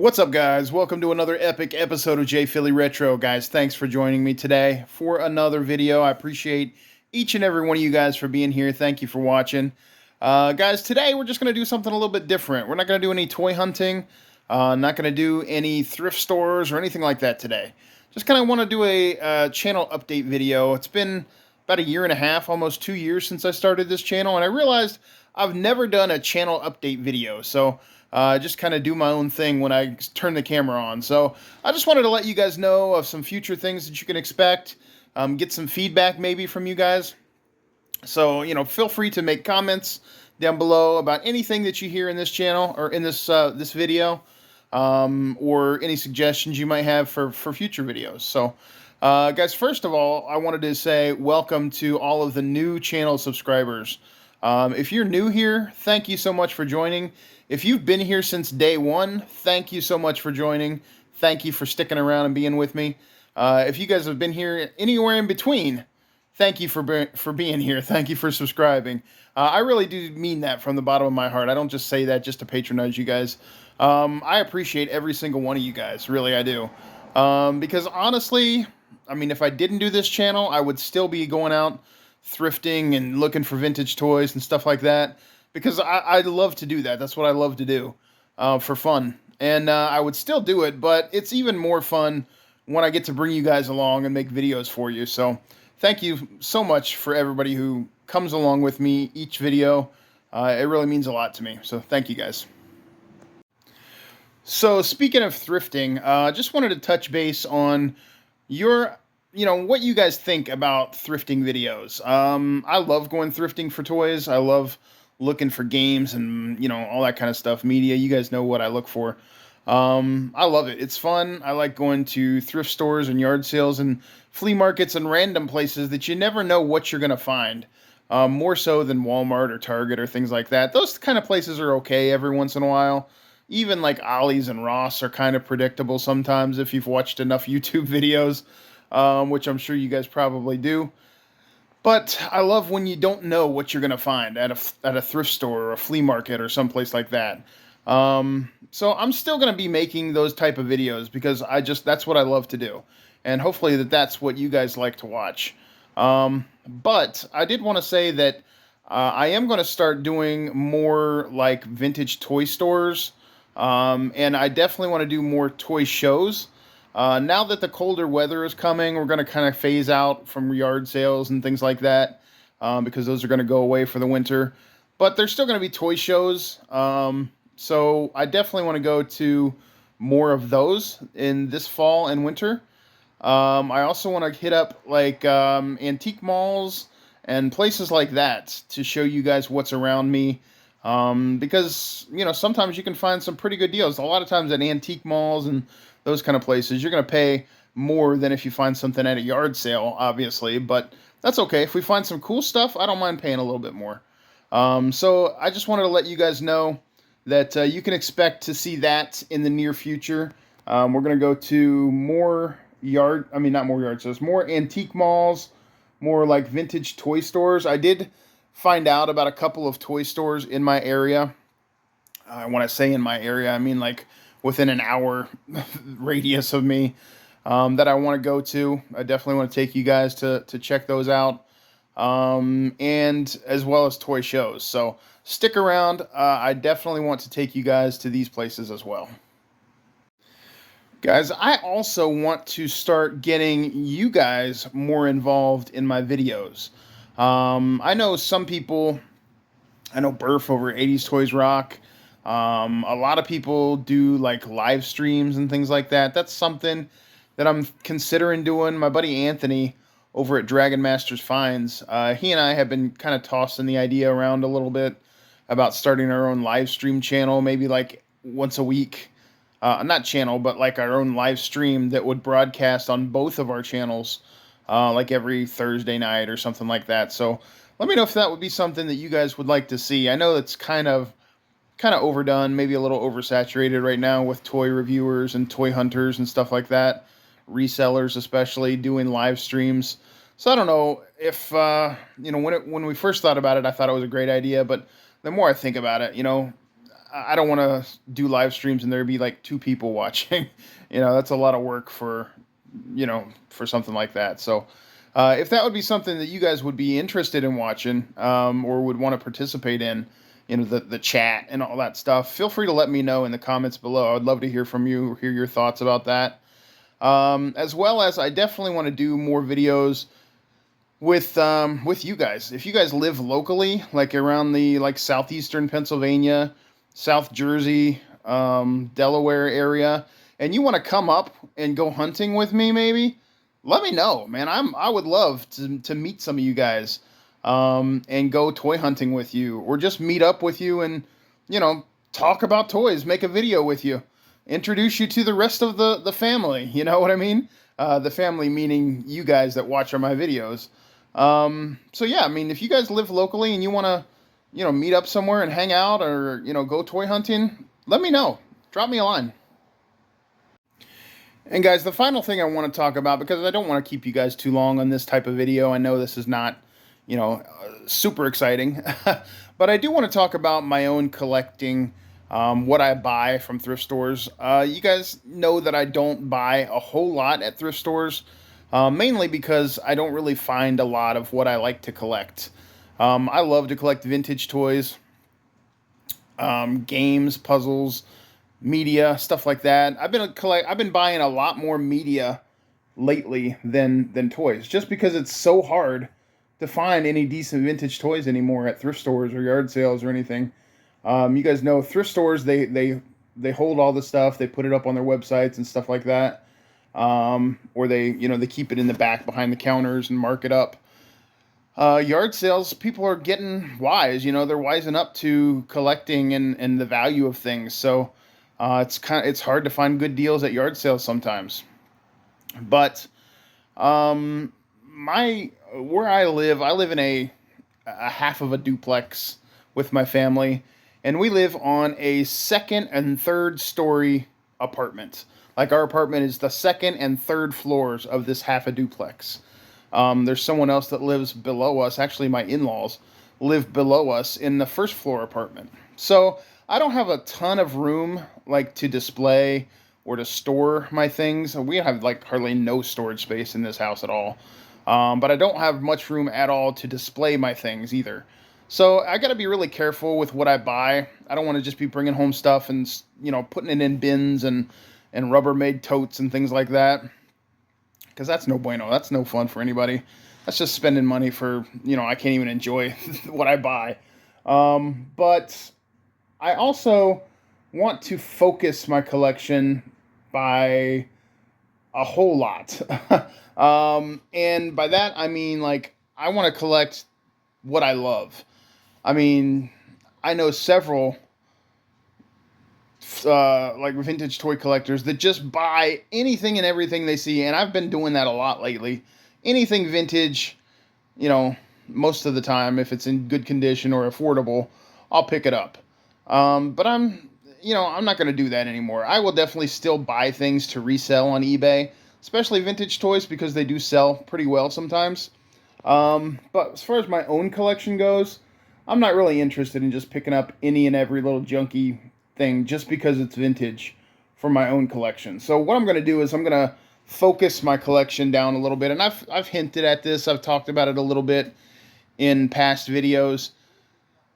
What's up, guys? Welcome to another epic episode of JPhillyRetro. Guys, thanks for joining me today for another video. I appreciate each and every one of you guys for being here. Thank you for watching. Guys, today we're just going to do something a little bit different. We're not going to do any toy hunting, not going to do any thrift stores or anything like that today. Just kind of want to do a channel update video. It's been about a year and a half, almost 2 years since I started this channel, and I realized I've never done a channel update video, so just kind of do my own thing when I turn the camera on. So I just wanted to let you guys know of some future things that you can expect, get some feedback maybe from you guys. So, feel free to make comments down below about anything that you hear in this channel or in this this video, or any suggestions you might have for future videos. So, guys, first of all, I wanted to say welcome to all of the new channel subscribers. If you're new here, thank you so much for joining. If you've been here since day one, thank you so much for joining. Thank you for sticking around and being with me. If you guys have been here anywhere in between, thank you for being here. Thank you for subscribing. I really do mean that from the bottom of my heart. I don't just say that just to patronize you guys. I appreciate every single one of you guys. Really, I do. Because honestly, I mean, if I didn't do this channel, I would still be going out thrifting and looking for vintage toys and stuff like that, because I love to do that. That's what I love to do for fun. And I would still do it, but it's even more fun when I get to bring you guys along and make videos for you. So thank you so much for everybody who comes along with me each video. It really means a lot to me. So thank you guys. So speaking of thrifting, just wanted to touch base on what you guys think about thrifting videos. I love going thrifting for toys. I love looking for games and, all that kind of stuff. Media, you guys know what I look for. I love it. It's fun. I like going to thrift stores and yard sales and flea markets and random places that you never know what you're going to find. More so than Walmart or Target or things like that. Those kind of places are okay every once in a while. Even like Ollie's and Ross are kind of predictable sometimes if you've watched enough YouTube videos. Which I'm sure you guys probably do. But I love when you don't know what you're going to find at a thrift store or a flea market or someplace like that. So I'm still going to be making those type of videos because that's what I love to do. And hopefully that's what you guys like to watch. But I did want to say that I am going to start doing more like vintage toy stores. And I definitely want to do more toy shows. Now that the colder weather is coming, we're going to kind of phase out from yard sales and things like that, because those are going to go away for the winter. But there's still going to be toy shows, so I definitely want to go to more of those in this fall and winter. I also want to hit up like antique malls and places like that to show you guys what's around me. Because, sometimes you can find some pretty good deals. A lot of times at antique malls and those kind of places, you're going to pay more than if you find something at a yard sale, obviously. But that's okay. If we find some cool stuff, I don't mind paying a little bit more. So I just wanted to let you guys know that you can expect to see that in the near future. We're going to go to more more antique malls, more like vintage toy stores. I did find out about a couple of toy stores in my area. When I say in my area, I mean like within an hour radius of me, that I want to go to. I definitely want to take you guys to check those out, and as well as toy shows. So stick around. I definitely want to take you guys to these places as well. Guys, I also want to start getting you guys more involved in my videos. I know some people, I know Burf over 80s Toys Rock. A lot of people do like live streams and things like that. That's something that I'm considering doing. My buddy Anthony over at Dragon Masters Finds, he and I have been kind of tossing the idea around a little bit about starting our own live stream channel, maybe like once a week. Not channel, but like our own live stream that would broadcast on both of our channels, like every Thursday night or something like that. So let me know if that would be something that you guys would like to see. I know that's kind of overdone, maybe a little oversaturated right now with toy reviewers and toy hunters and stuff like that. Resellers especially doing live streams. So I don't know if, when we first thought about it, I thought it was a great idea. But the more I think about it, I don't want to do live streams and there'd be like 2 people watching. That's a lot of work for something like that. So, if that would be something that you guys would be interested in watching, or would want to participate in, the chat and all that stuff, feel free to let me know in the comments below. I'd love to hear from you, hear your thoughts about that. As well as I definitely want to do more videos with you guys. If you guys live locally, like around the southeastern Pennsylvania, South Jersey, Delaware area, and you want to come up and go hunting with me, maybe let me know, man. I would love to meet some of you guys, and go toy hunting with you, or just meet up with you and talk about toys, make a video with you, introduce you to the rest of the family. You know what I mean? The family meaning you guys that watch my videos. So yeah, I mean, if you guys live locally and you want to, meet up somewhere and hang out, or, go toy hunting, let me know. Drop me a line. And guys, the final thing I want to talk about, because I don't want to keep you guys too long on this type of video. I know this is not, super exciting, but I do want to talk about my own collecting, what I buy from thrift stores. You guys know that I don't buy a whole lot at thrift stores, mainly because I don't really find a lot of what I like to collect. I love to collect vintage toys, games, puzzles, media, stuff like that. I've been buying a lot more media lately than toys, just because it's so hard to find any decent vintage toys anymore at thrift stores or yard sales or anything. You guys know thrift stores, they hold all the stuff, they put it up on their websites and stuff like that. Or they keep it in the back behind the counters and mark it up. Yard sales, people are getting wise, they're wising up to collecting and the value of things. So, it's hard to find good deals at yard sales sometimes. But, where I live in a half of a duplex with my family, and we live on a second and third story apartment. Like, our apartment is the second and third floors of this half a duplex. There's someone else that lives below us. Actually, my in-laws live below us in the first floor apartment. So I don't have a ton of room to display or to store my things. We have hardly no storage space in this house at all. But I don't have much room at all to display my things either. So I got to be really careful with what I buy. I don't want to just be bringing home stuff and putting it in bins and Rubbermaid totes and things like that, because that's no bueno. That's no fun for anybody. That's just spending money for, I can't even enjoy what I buy. But I also want to focus my collection by a whole lot. And by that, I mean, I want to collect what I love. I mean, I know several vintage toy collectors that just buy anything and everything they see, and I've been doing that a lot lately. Anything vintage, most of the time, if it's in good condition or affordable, I'll pick it up. But I'm not going to do that anymore. I will definitely still buy things to resell on eBay, especially vintage toys, because they do sell pretty well sometimes. But as far as my own collection goes, I'm not really interested in just picking up any and every little junky thing just because it's vintage for my own collection. So what I'm going to do is I'm going to focus my collection down a little bit, and I've hinted at this. I've talked about it a little bit in past videos.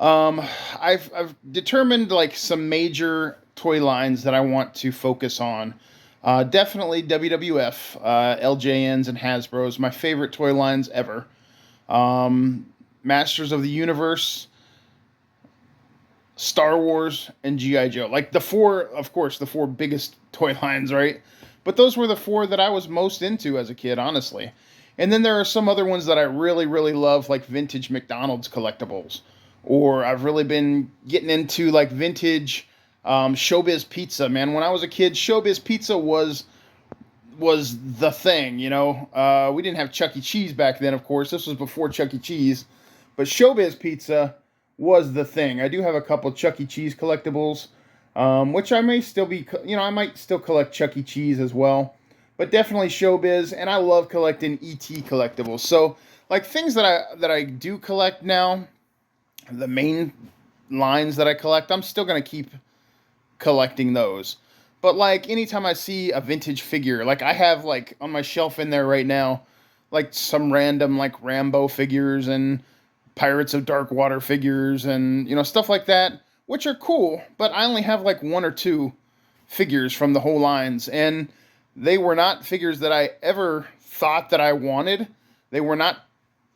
I've determined some major toy lines that I want to focus on. Definitely WWF, LJNs, and Hasbro's, my favorite toy lines ever. Masters of the Universe, Star Wars, and G.I. Joe. The four biggest toy lines, right? But those were the 4 that I was most into as a kid, honestly. And then there are some other ones that I really, really love, like vintage McDonald's collectibles. Or I've really been getting into vintage Showbiz Pizza, man. When I was a kid, Showbiz Pizza was the thing, We didn't have Chuck E. Cheese back then, of course. This was before Chuck E. Cheese. But Showbiz Pizza was the thing. I do have a couple Chuck E. Cheese collectibles, which I may still be, I might still collect Chuck E. Cheese as well. But definitely Showbiz, and I love collecting E.T. collectibles. So, things that I do collect now, the main lines that I collect, I'm still going to keep collecting those. But like anytime I see a vintage figure, like I have like on my shelf in there right now, like some random like Rambo figures and Pirates of Dark Water figures and stuff like that, which are cool, but I only have like one or two figures from the whole lines, and they were not figures that I ever thought that I wanted. They were not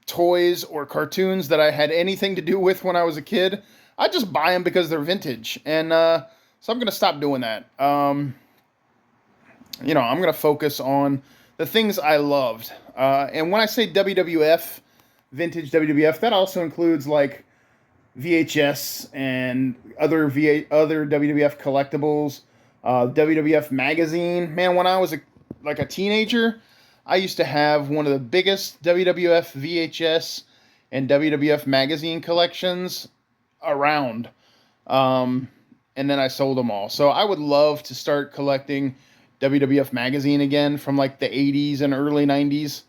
toys or cartoons that I had anything to do with when I was a kid. I just buy them because they're vintage, and so I'm gonna stop doing that. I'm gonna focus on the things I loved. And when I say WWF, vintage WWF, that also includes like VHS and other WWF collectibles. WWF magazine. Man, when I was a teenager, I used to have one of the biggest WWF VHS and WWF magazine collections around. And then I sold them all. So I would love to start collecting WWF magazine again from like the 80s and early 90s.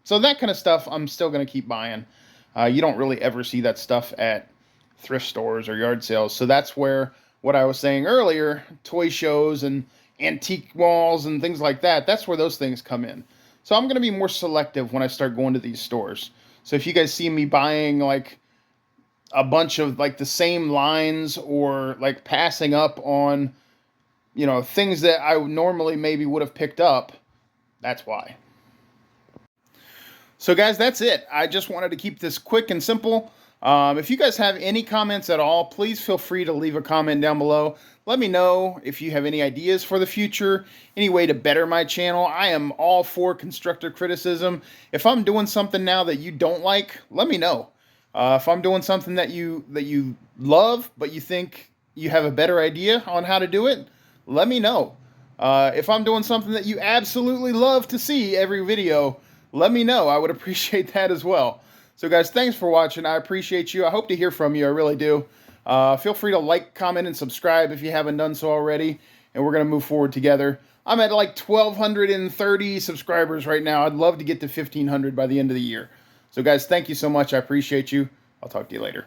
So that kind of stuff I'm still going to keep buying. You don't really ever see that stuff at thrift stores or yard sales. So that's where what I was saying earlier, toy shows and antique walls and things like that, that's where those things come in. So I'm going to be more selective when I start going to these stores. So if you guys see me buying like a bunch of like the same lines or like passing up on, things that I normally maybe would have picked up, that's why. So guys, that's it. I just wanted to keep this quick and simple. If you guys have any comments at all, please feel free to leave a comment down below. Let me know if you have any ideas for the future, any way to better my channel. I am all for constructive criticism. If I'm doing something now that you don't like, let me know. If I'm doing something that you love, but you think you have a better idea on how to do it, let me know. If I'm doing something that you absolutely love to see every video, let me know. I would appreciate that as well. So guys, thanks for watching. I appreciate you. I hope to hear from you. I really do. Feel free to like, comment, and subscribe if you haven't done so already. And we're going to move forward together. I'm at like 1,230 subscribers right now. I'd love to get to 1,500 by the end of the year. So guys, thank you so much. I appreciate you. I'll talk to you later.